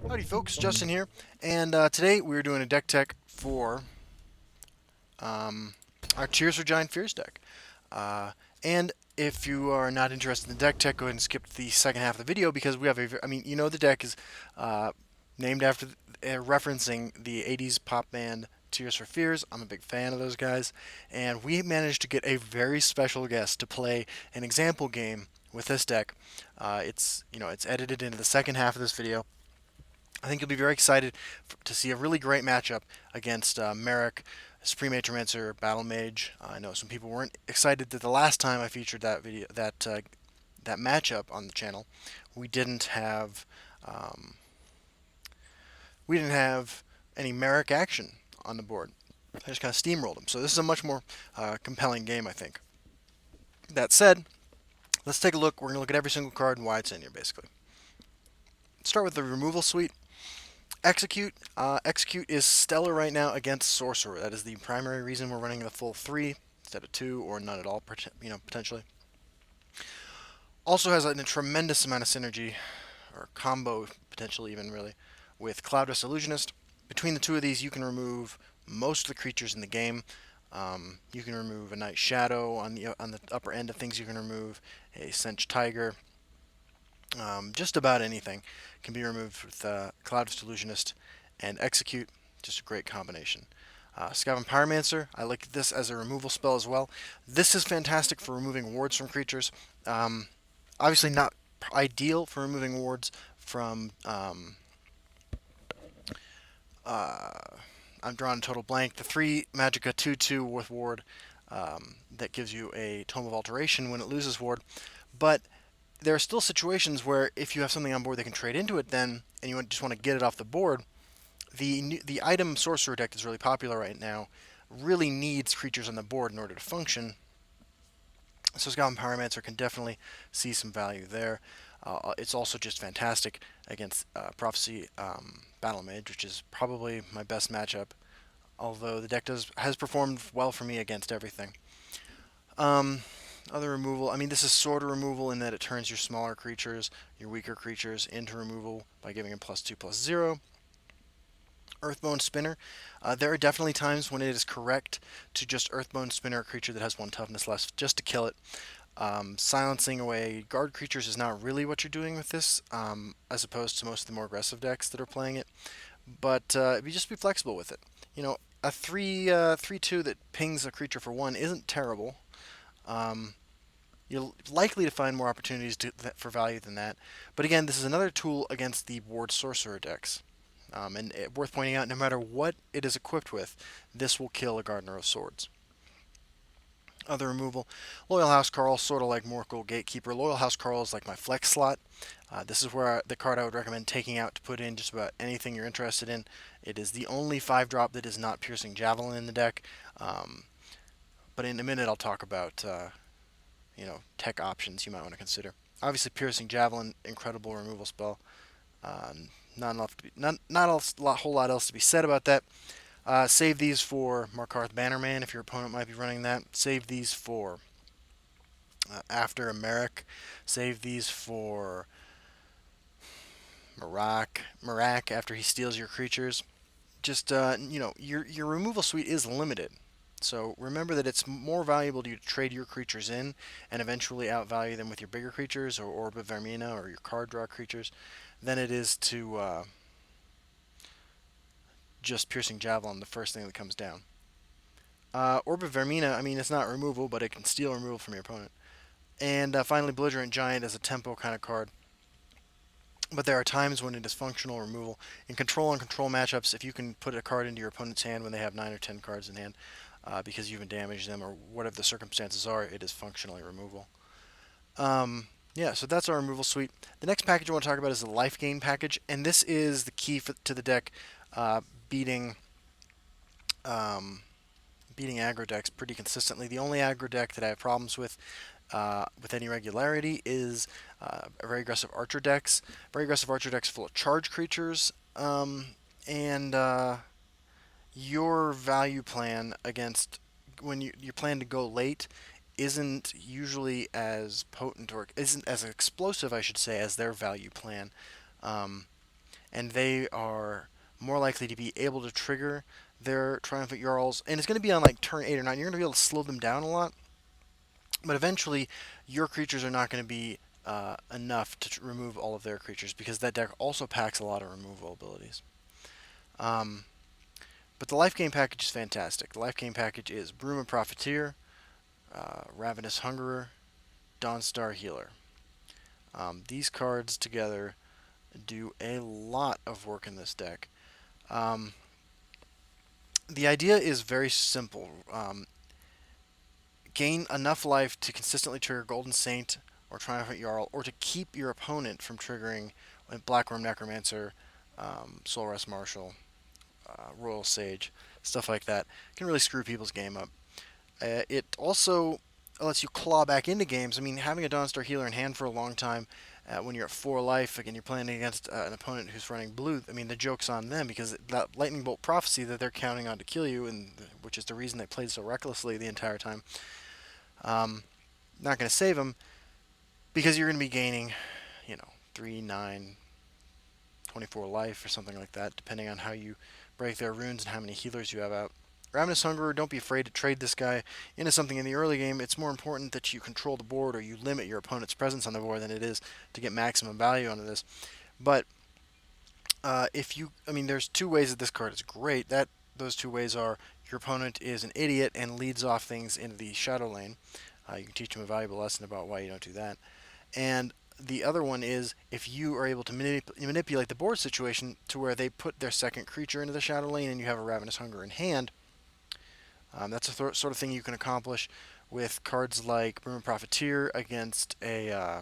Howdy folks, Justin here, and today we're doing a deck tech for um, our Cheers for Giant Fears deck. And if you are not interested in the deck tech, go ahead and skip the second half of the video because we have I mean, the deck is uh, named after, referencing the 80s pop band Tears for Fears. I'm a big fan of those guys, and we managed to get a very special guest to play an example game with this deck. It's edited into the second half of this video. I think you'll be very excited to see a really great matchup against Merric, Supreme Atromancer, Battle Mage. I know some people weren't excited that the last time I featured that matchup on the channel, we didn't have um, we didn't have any Merric action on the board. I just kind of steamrolled him. So this is a much more compelling game, I think. That said, let's take a look. We're going to look at every single card and why it's in here, basically. Let's start with the removal suite. Execute. Execute is stellar right now against Sorcerer. That is the primary reason we're running the full 3 instead of 2 or none at all, potentially. Also has a tremendous amount of synergy, or combo potentially even really, with Cloudless Illusionist. Between the two of these, you can remove most of the creatures in the game. You can remove a Night Shadow on the upper end of things. You can remove a Cinch Tiger. Just about anything can be removed with Cloudless Illusionist and Execute. Just a great combination. Scavenge Pyromancer, I like this as a removal spell as well. This is fantastic for removing wards from creatures. Obviously not ideal for removing wards from... I'm drawing a total blank. The 3 Magicka 2/2 with ward that gives you a Tome of Alteration when it loses ward. But there are still situations where if you have something on board that can trade into it then, and you just want to get it off the board, the item Sorcerer deck is really popular right now, really needs creatures on the board in order to function. So Scavenge Pyromancer can definitely see some value there. It's also just fantastic against Prophecy Battle Mage, which is probably my best matchup, although the deck has performed well for me against everything. Other removal, I mean, this is sort of removal in that it turns your smaller creatures, your weaker creatures, into removal by giving them +2/+0. Earthbone Spinner. There are definitely times when it is correct to just Earthbone Spinner a creature that has 1 toughness less just to kill it. Silencing away guard creatures is not really what you're doing with this, as opposed to most of the more aggressive decks that are playing it. But you just be flexible with it. A 3/2 that pings a creature for 1 isn't terrible. You're likely to find more opportunities for value than that. But again, this is another tool against the ward sorcerer decks. And worth pointing out, no matter what it is equipped with, this will kill a Gardener of Swords. Other removal, Loyal House Carl, sort of like Morkel Gatekeeper. Loyal House Carl is like my flex slot. This is where the card I would recommend taking out to put in just about anything you're interested in. It is the only 5-drop that is not Piercing Javelin in the deck. But in a minute, I'll talk about tech options you might want to consider. Obviously, Piercing Javelin, incredible removal spell. Not enough to be, not a whole lot else to be said about that. Save these for Markarth Bannerman if your opponent might be running that. Save these for after a Merric. Save these for Merric after he steals your creatures. Just your removal suite is limited. So remember that it's more valuable to you to trade your creatures in and eventually outvalue them with your bigger creatures or Orb of Vermina or your card draw creatures than it is to just Piercing Javelin, the first thing that comes down. Orb of Vermina, I mean, it's not removal, but it can steal removal from your opponent. And finally, Belligerent Giant is a tempo kind of card. But there are times when it is functional removal. In control and control matchups, if you can put a card into your opponent's hand when they have 9 or 10 cards in hand, because you have damaged them or whatever the circumstances are, it is functionally removal. Yeah, so that's our removal suite. The next package I want to talk about is the life gain package, and this is the key to the deck beating beating aggro decks pretty consistently. The only aggro deck that I have problems with any regularity is very aggressive archer decks. Very aggressive archer decks full of charge creatures, and your value plan against when you plan to go late isn't usually as potent or isn't as explosive, I should say, as their value plan. Um, and they are more likely to be able to trigger their triumphant Jarls. And it's going to be on like turn 8 or 9. You're going to be able to slow them down a lot. But eventually, your creatures are not going to be enough to remove all of their creatures because that deck also packs a lot of removal abilities. Um, but the life gain package is fantastic. The life gain package is Broom and Profiteer, Ravenous Hungerer, Dawnstar Healer. These cards together do a lot of work in this deck. Um, the idea is very simple. Gain enough life to consistently trigger Golden Saint or Triumphant Jarl, or to keep your opponent from triggering Blackworm Necromancer, Soul Rest Marshal, Royal Sage, stuff like that. It can really screw people's game up. It also lets you claw back into games. I mean, having a Dawnstar Healer in hand for a long time, when you're at 4 life, again, you're playing against an opponent who's running blue, I mean, the joke's on them because that Lightning Bolt Prophecy that they're counting on to kill you, and which is the reason they played so recklessly the entire time, um, not going to save them because you're going to be gaining, 3, 9, 24 life or something like that, depending on how you break their runes and how many healers you have out. Ravenous Hungerer, don't be afraid to trade this guy into something in the early game. It's more important that you control the board or you limit your opponent's presence on the board than it is to get maximum value out of this. But there's two ways that this card is great. Those two ways are your opponent is an idiot and leads off things into the shadow lane. You can teach him a valuable lesson about why you don't do that. And the other one is if you are able to manipulate the board situation to where they put their second creature into the shadow lane and you have a Ravenous Hunger in hand. That's a sort of thing you can accomplish with cards like Broom and Profiteer against a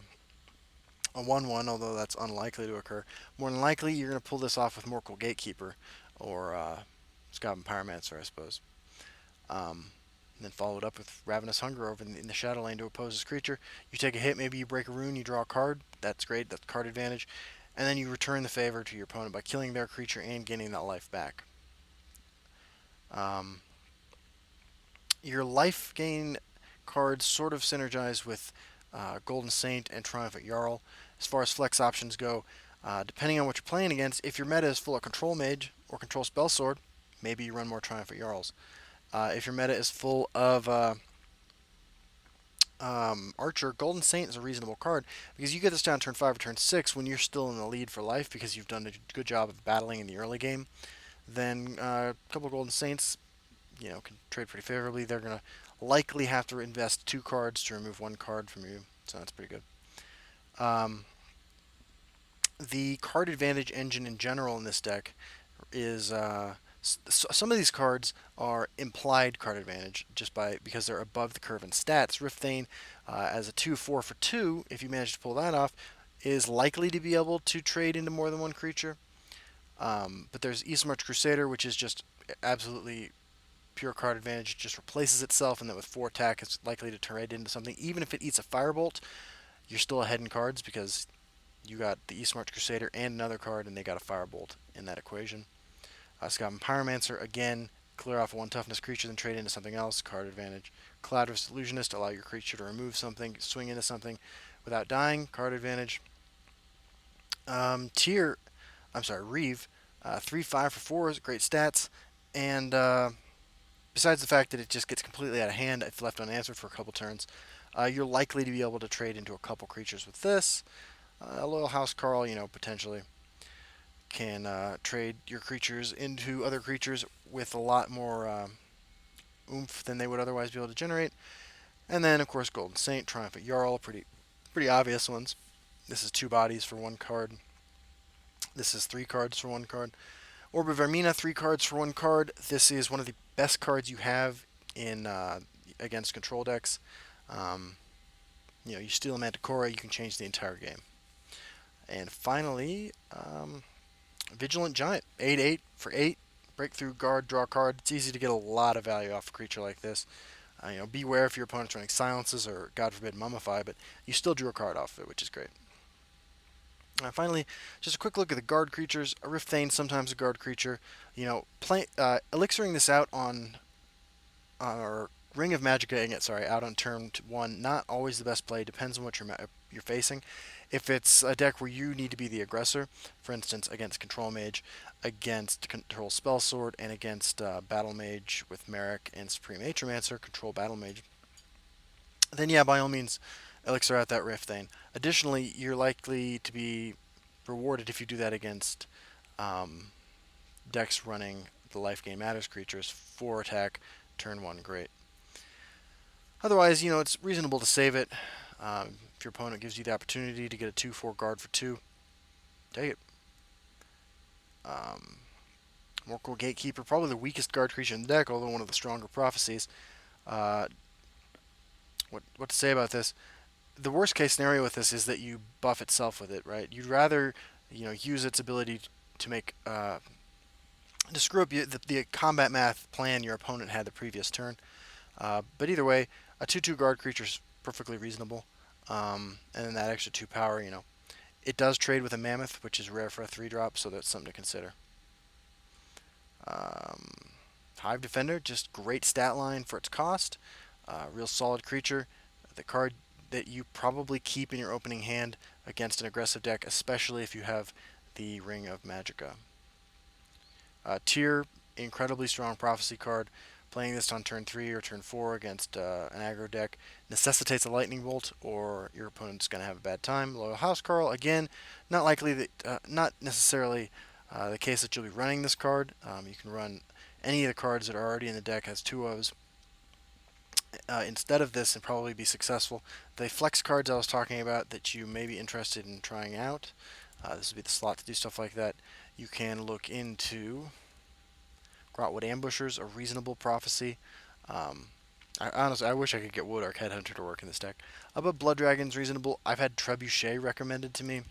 1/1, although that's unlikely to occur. More than likely, you're going to pull this off with Morkel Gatekeeper or Scobbin Pyromancer, I suppose. And then follow it up with Ravenous Hunger over in the Shadow Lane to oppose this creature. You take a hit, maybe you break a rune, you draw a card. That's great, that's card advantage. And then you return the favor to your opponent by killing their creature and getting that life back. Um, your life gain cards sort of synergize with Golden Saint and Triumphant Jarl. As far as flex options go, depending on what you're playing against, if your meta is full of Control Mage or Control Spell Sword, maybe you run more Triumphant Jarls. If your meta is full of Archer, Golden Saint is a reasonable card because you get this down turn 5 or turn 6 when you're still in the lead for life because you've done a good job of battling in the early game. Then a couple of Golden Saints, can trade pretty favorably. They're going to likely have to invest 2 cards to remove 1 card from you, so that's pretty good. The card advantage engine in general in this deck is some of these cards are implied card advantage just because they're above the curve in stats. Riftthane, as a 2/4 for 2, if you manage to pull that off, is likely to be able to trade into more than one creature. But there's Eastmarch Crusader, which is just absolutely pure card advantage. It just replaces itself, and then with 4 attack, it's likely to trade into something. Even if it eats a Firebolt, you're still ahead in cards because you got the Eastmarch Crusader and another card, and they got a Firebolt in that equation. Scobbin Pyromancer, again, clear off a 1 toughness creature, then trade into something else, card advantage. Cloudress Illusionist, allow your creature to remove something, swing into something without dying, card advantage. Reeve, 3/5 for 4 is great stats, and besides the fact that it just gets completely out of hand if left unanswered for a couple turns, you're likely to be able to trade into a couple creatures with this. Loyal House Carl, potentially can trade your creatures into other creatures with a lot more oomph than they would otherwise be able to generate. And then, of course, Golden Saint, Triumphant Jarl, pretty obvious ones. This is 2 bodies for 1 card. This is 3 cards for 1 card. Orb of Vermina, 3 cards for 1 card. This is one of the best cards you have in against control decks. You steal a Manticore, you can change the entire game. And finally, Vigilant Giant, 8/8 for 8. Breakthrough guard, draw a card. It's easy to get a lot of value off a creature like this. Beware if your opponent's running silences or, God forbid, Mummify, but you still drew a card off of it, which is great. Finally, just a quick look at the guard creatures. A Riftthane, sometimes a guard creature. Elixiring this out on or Ring of Magica, sorry, out on turn one. Not always the best play. Depends on what you're facing. If it's a deck where you need to be the aggressor, for instance, against Control Mage, against Control Spell Sword, and against Battle Mage with Merric and Supreme Atromancer, Control Battle Mage, then yeah, by all means, Elixir out that Rift Thane. Additionally, you're likely to be rewarded if you do that against um, decks running the Life Gain Matters creatures. 4 attack, turn 1, great. Otherwise, it's reasonable to save it. If your opponent gives you the opportunity to get a 2/4 guard for 2, take it. Morkel Gatekeeper, probably the weakest guard creature in the deck, although one of the stronger prophecies. Uh, what to say about this? The worst case scenario with this is that you buff itself with it, right? You'd rather, use its ability to make to screw up the combat math plan your opponent had the previous turn. But either way, a 2/2 guard creature is perfectly reasonable. And then that extra 2 power, it does trade with a Mammoth, which is rare for a 3-drop, so that's something to consider. Hive Defender, just great stat line for its cost. Real solid creature. The card that you probably keep in your opening hand against an aggressive deck, especially if you have the Ring of Magica. Tyr, incredibly strong prophecy card. Playing this on turn 3 or turn 4 against an aggro deck necessitates a lightning bolt, or your opponent's going to have a bad time. Loyal Housecarl, again, not necessarily the case that you'll be running this card. You can run any of the cards that are already in the deck as 2/0s instead of this and probably be successful. The flex cards I was talking about that you may be interested in trying out, this would be the slot to do stuff like that. You can look into Grotwood Ambushers, a reasonable prophecy. Honestly, I wish I could get Wodark Headhunter to work in this deck. But Blood Dragon's reasonable. I've had Trebuchet recommended to me.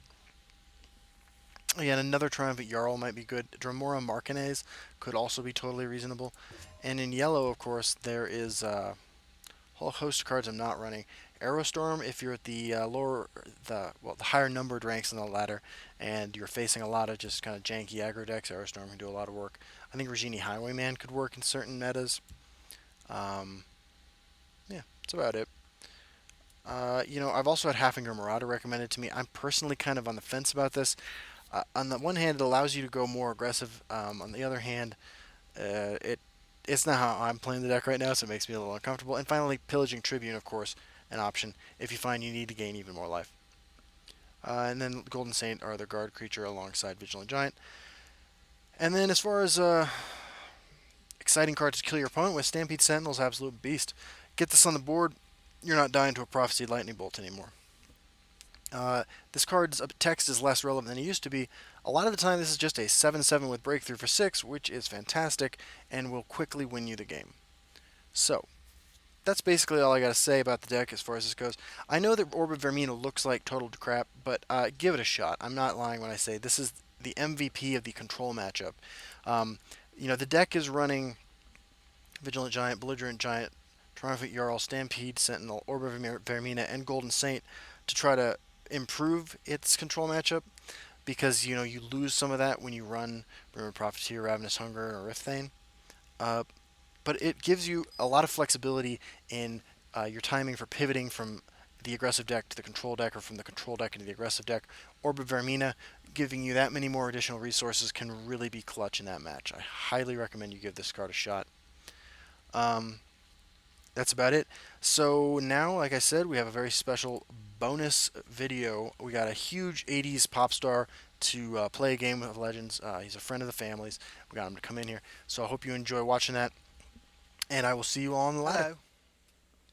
Again, another Triumphant Jarl might be good. Dremora Marcanes could also be totally reasonable. And in yellow, of course, there is a whole host of cards I'm not running. Aerostorm, if you're at the the higher numbered ranks in the ladder, and you're facing a lot of just kind of janky aggro decks, Aerostorm can do a lot of work. I think Regini Highwayman could work in certain metas. Yeah, that's about it. I've also had Haffinger Marauder recommended to me. I'm personally kind of on the fence about this. On the one hand, it allows you to go more aggressive. On the other hand, it's not how I'm playing the deck right now, so it makes me a little uncomfortable. And finally, Pillaging Tribune, of course, an option if you find you need to gain even more life. And then Golden Saint are the guard creature alongside Vigilant Giant. And then as far as exciting cards to kill your opponent with, Stampede Sentinel's absolute beast. Get this on the board, you're not dying to a Prophesied Lightning Bolt anymore. This card's text is less relevant than it used to be. A lot of the time, this is just a 7/7 with Breakthrough for 6, which is fantastic and will quickly win you the game. So, that's basically all I got to say about the deck as far as this goes. I know that Orb of Vermina looks like total crap, but give it a shot. I'm not lying when I say this is the MVP of the control matchup. The deck is running Vigilant Giant, Belligerent Giant, Triumphant Jarl, Stampede Sentinel, Orb of Vermina, and Golden Saint to try to improve its control matchup, because you lose some of that when you run Rumored Profiteer, Ravenous Hunger, or Rift Thane. But it gives you a lot of flexibility in your timing for pivoting from the aggressive deck to the control deck, or from the control deck into the aggressive deck. Orb of Vermina, giving you that many more additional resources, can really be clutch in that match. I highly recommend you give this card a shot. That's about it. So now, like I said, we have a very special bonus video. We got a huge 80s pop star to play a game of Legends. He's a friend of the family's. We got him to come in here. So I hope you enjoy watching that, and I will see you all on the ladder. Hello,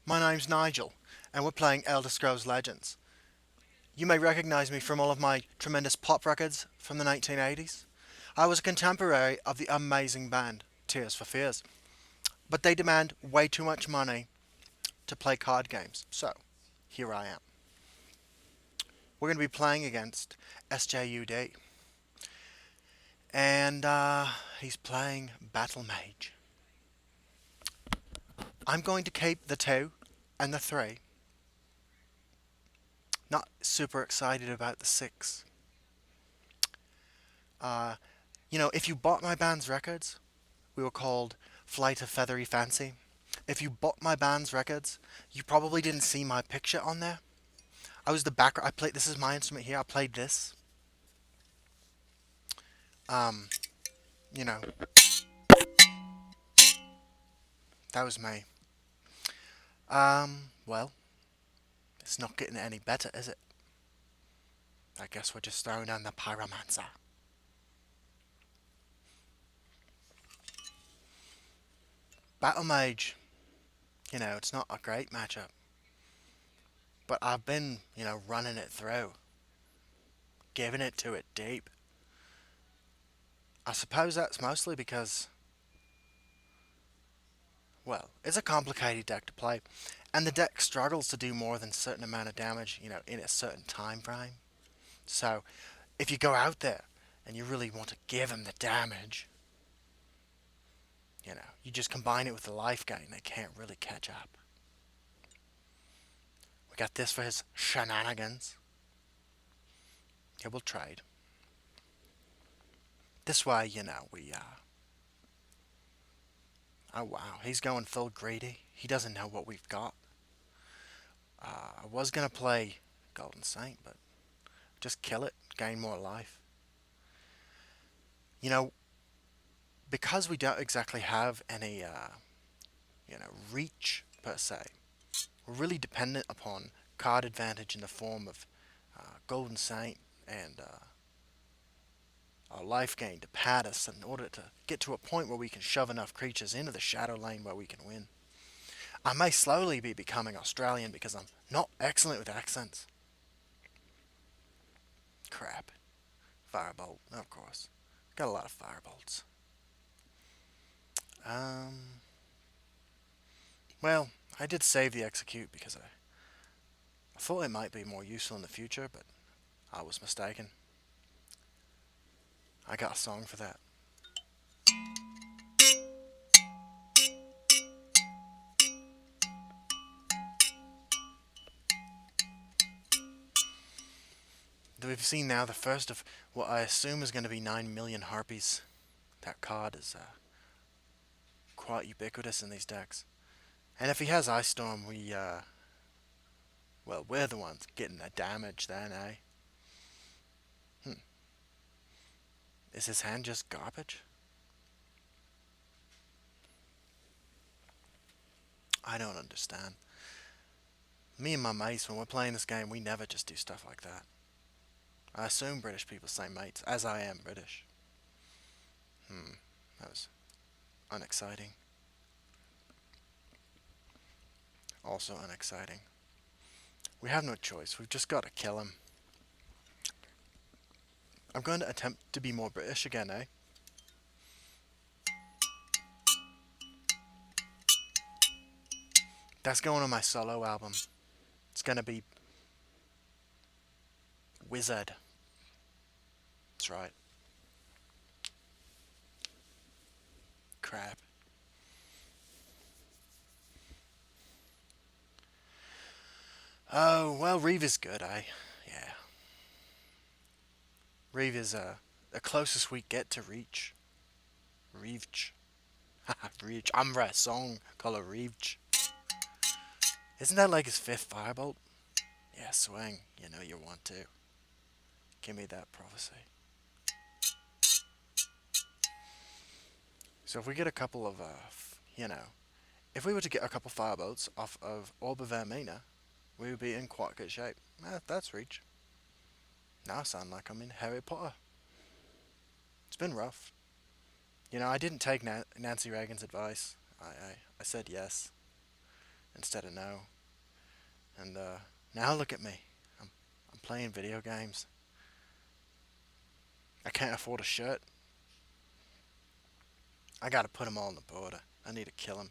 my name's Nigel, and we're playing Elder Scrolls Legends. You may recognize me from all of my tremendous pop records from the 1980s. I was a contemporary of the amazing band Tears for Fears, but they demand way too much money to play card games, so here I am. We're going to be playing against SJUD, and he's playing Battle Mage. I'm going to keep the 2 and the 3. Not super excited about the 6. If you bought my band's records, we were called Flight of Feathery Fancy. If you bought my band's records, you probably didn't see my picture on there. I was the background. I played. This is my instrument here. I played this. Um, you know, that was me. Well, it's not getting any better, is it? I guess we're just throwing on the pyromancer. Battle Mage. It's not a great matchup, but I've been, running it through, giving it to it deep. I suppose that's mostly because, well, it's a complicated deck to play, and the deck struggles to do more than a certain amount of damage, in a certain time frame. So, if you go out there and you really want to give him the damage, you just combine it with the life gain, they can't really catch up. We got this for his shenanigans. Yeah, we'll trade. This way, oh wow, he's going full greedy. He doesn't know what we've got. I was gonna play Golden Saint, but just kill it, gain more life. You know, because we don't exactly have any, reach per se, we're really dependent upon card advantage in the form of Golden Saint and our life gain to pad us in order to get to a point where we can shove enough creatures into the shadow lane where we can win. I may slowly be becoming Australian because I'm not excellent with accents. Crap. Firebolt, of course. Got a lot of firebolts. Um, well, I did save the execute because I thought it might be more useful in the future, but I was mistaken. I got a song for that. We've seen now the first of what I assume is going to be 9 million harpies. That card is quite ubiquitous in these decks. And if he has Ice Storm, well, we're the ones getting the damage then, eh? Is his hand just garbage? I don't understand. Me and my mates, when we're playing this game, we never just do stuff like that. I assume British people say mates, as I am British. That was unexciting. Also unexciting. We have no choice. We've just got to kill him. I'm going to attempt to be more British again, eh? That's going on my solo album. It's going to be Wizard. That's right. Crap. Oh, well, Reeve is good, eh? Yeah. Reeve is the closest we get to Reach. Reach. Reach. I'm a song called Reach. Isn't that like his fifth firebolt? Yeah, swing. You know you want to. Give me that prophecy. So if we get a couple of, if we were to get a couple firebolts off of Orb of Vermina, we would be in quite good shape. That's Reach. Now I sound like I'm in Harry Potter. It's been rough. I didn't take Nancy Reagan's advice. I said yes instead of no. And now look at me. I'm playing video games. I can't afford a shirt. I gotta put them all on the border. I need to kill him.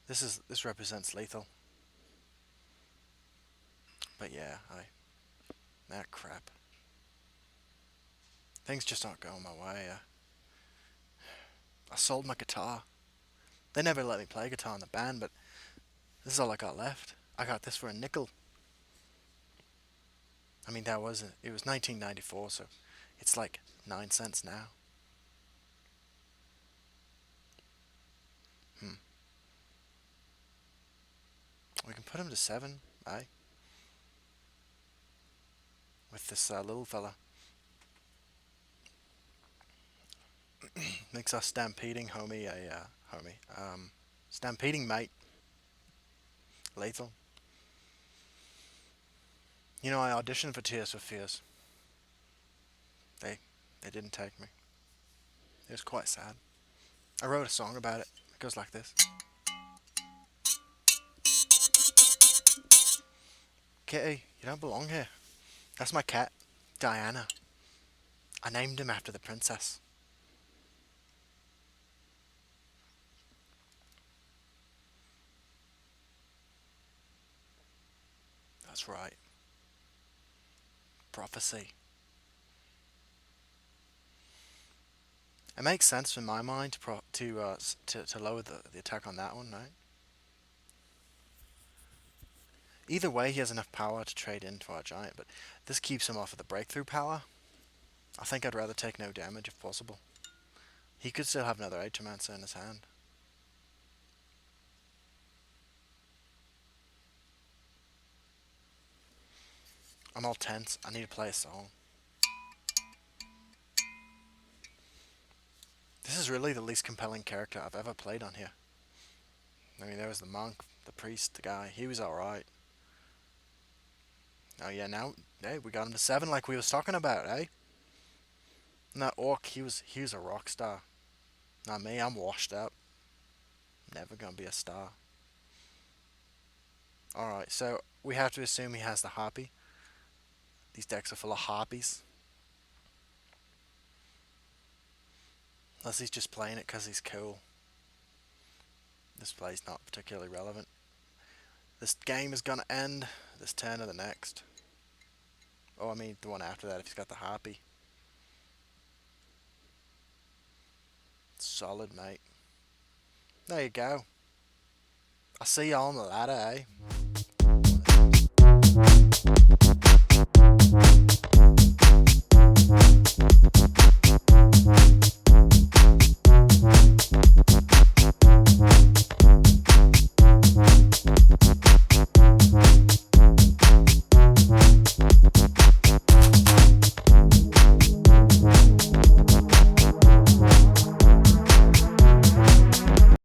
This represents lethal. But yeah, that crap. Things just aren't going my way. I sold my guitar. They never let me play guitar in the band, but this is all I got left. I got this for a nickel. I mean, it was 1994, so it's like 9 cents now. We can put him to 7, eh? With this little fella. Makes our stampeding homie a stampeding mate lethal. You know, I auditioned for Tears for Fears. They they didn't take me. It was quite sad. I wrote a song about it. It goes like this. Kitty, you don't belong here. That's my cat, Diana. I named him after the princess. That's right. Prophecy. It makes sense in my mind to lower the attack on that one, right? Either way, he has enough power to trade into our giant, but this keeps him off of the breakthrough power. I think I'd rather take no damage if possible. He could still have another Atomancer in his hand. I'm all tense. I need to play a song. This is really the least compelling character I've ever played on here. I mean, there was the monk, the priest, the guy. He was alright. Oh yeah, now, hey, we got him to 7 like we was talking about, eh? And that orc, he was a rock star. Not me, I'm washed up. Never gonna be a star. Alright, so we have to assume he has the harpy. These decks are full of harpies. Unless he's just playing it because he's cool. This play's not particularly relevant. This game is gonna end this turn or the next. Oh, I mean the one after that if he's got the harpy. Solid, mate. There you go. I'll see y'all on the ladder, eh?